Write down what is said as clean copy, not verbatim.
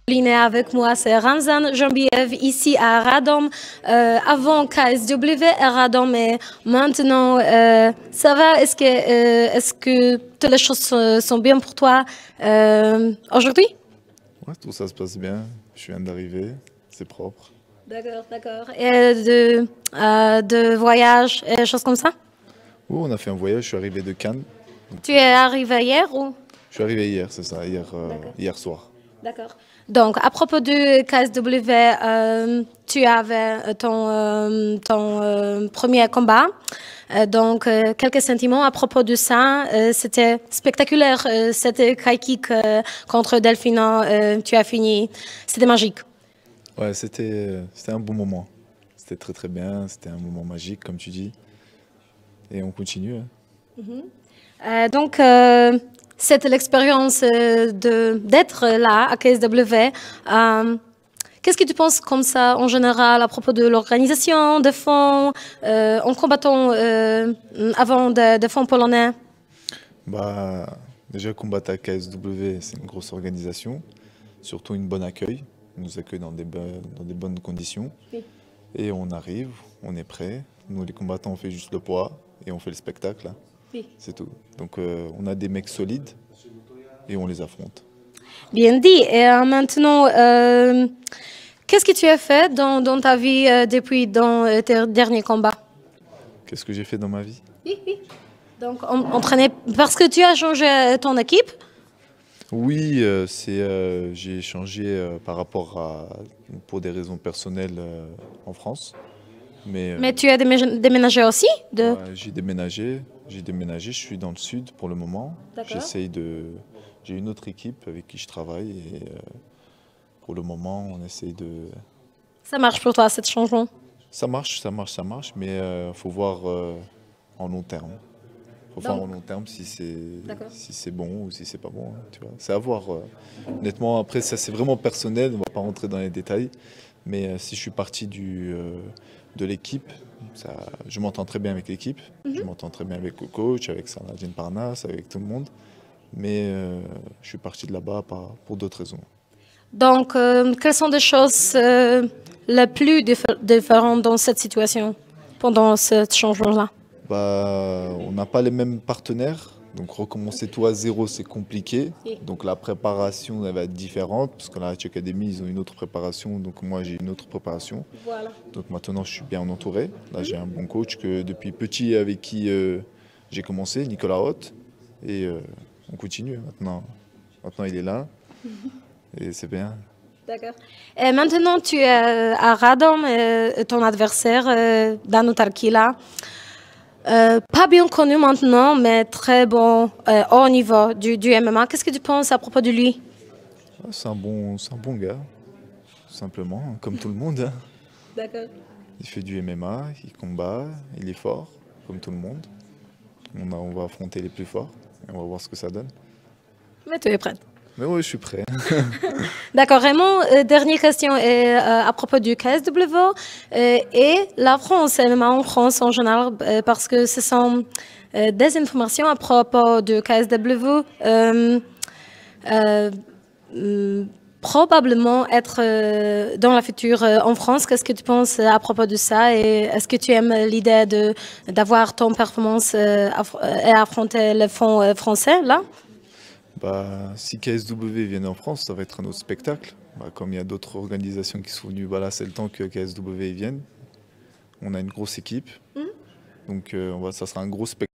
Liné avec moi, c'est Ramzan Geneviève ici à Radom. Avant KSW à Radom, mais maintenant ça va? Est-ce que toutes les choses sont bien pour toi aujourd'hui? Ouais, tout ça se passe bien. Je viens d'arriver, c'est propre. D'accord, d'accord. Et de voyage, et choses comme ça? Oh, on a fait un voyage, je suis arrivé de Cannes. Tu es arrivé hier ou? Je suis arrivé hier, c'est ça, hier soir. D'accord. Donc, à propos du KSW, tu avais ton premier combat. Quelques sentiments à propos de ça. C'était spectaculaire, cette high kick contre Delfino. Tu as fini. C'était magique. Ouais, c'était un bon moment. C'était très très bien, c'était un moment magique, comme tu dis. Et on continue. C'était l'expérience d'être là à KSW. Qu'est-ce que tu penses comme ça en général à propos de l'organisation des fonds en combattant avant des fonds polonais? Bah, déjà combattre à KSW, c'est une grosse organisation, surtout une bonne accueil. Ils nous accueillent dans des bonnes conditions. Oui. Et on arrive, on est prêt. Nous, les combattants, on fait juste le poids et on fait le spectacle. Oui. C'est tout. Donc on a des mecs solides et on les affronte. Bien dit. Et maintenant, qu'est-ce que tu as fait dans ta vie depuis tes derniers combats? Qu'est-ce que j'ai fait dans ma vie? Oui, oui. Donc, entraîner parce que tu as changé ton équipe? Oui, j'ai changé par rapport pour des raisons personnelles en France. Mais tu as déménagé aussi ouais, j'ai déménagé, je suis dans le sud pour le moment. D'accord. J'ai une autre équipe avec qui je travaille et pour le moment on essaye de... Ça marche pour toi, ce changement? Ça marche, mais faut voir en long terme. Faut voir en long terme si c'est bon ou si c'est pas bon. Tu vois. C'est à voir. Honnêtement, après ça c'est vraiment personnel, on va pas rentrer dans les détails. Mais si je suis parti de l'équipe, je m'entends très bien avec l'équipe, je m'entends très bien avec le coach, avec Saladin Parnasse, avec tout le monde. Mais je suis parti de là-bas pour d'autres raisons. Donc, quelles sont les choses les plus différentes dans cette situation, pendant ce changement-là? Bah, on n'a pas les mêmes partenaires, donc recommencer tout à zéro, c'est compliqué. Oui. Donc la préparation elle va être différente, parce que la Hatch Academy, ils ont une autre préparation, donc moi j'ai une autre préparation. Voilà. Donc maintenant je suis bien entouré. Là j'ai un bon coach que depuis petit avec qui j'ai commencé, Nicolas Haute, et on continue maintenant. Maintenant il est là, et c'est bien. D'accord. Et maintenant, tu es à Radom, ton adversaire, Danu Tarkila. Pas bien connu maintenant, mais très bon au niveau du MMA. Qu'est-ce que tu penses à propos de lui? C'est un bon gars, tout simplement, comme tout le monde. Hein. D'accord. Il fait du MMA, il combat, il est fort, comme tout le monde. On va affronter les plus forts et on va voir ce que ça donne. Mais tu es prête. Mais oui, je suis prêt. D'accord, Raymond, dernière question à propos du KSW et la France, MMA en France en général, parce que ce sont des informations à propos du KSW. Probablement être dans la future en France. Qu'est-ce que tu penses à propos de ça? Et est-ce que tu aimes l'idée d'avoir ton performance et affronter le fonds français, là? Bah, si KSW viennent en France, ça va être un autre spectacle. Bah, comme il y a d'autres organisations qui sont venues, voilà, c'est le temps que KSW vienne. On a une grosse équipe. Donc ça sera un gros spectacle.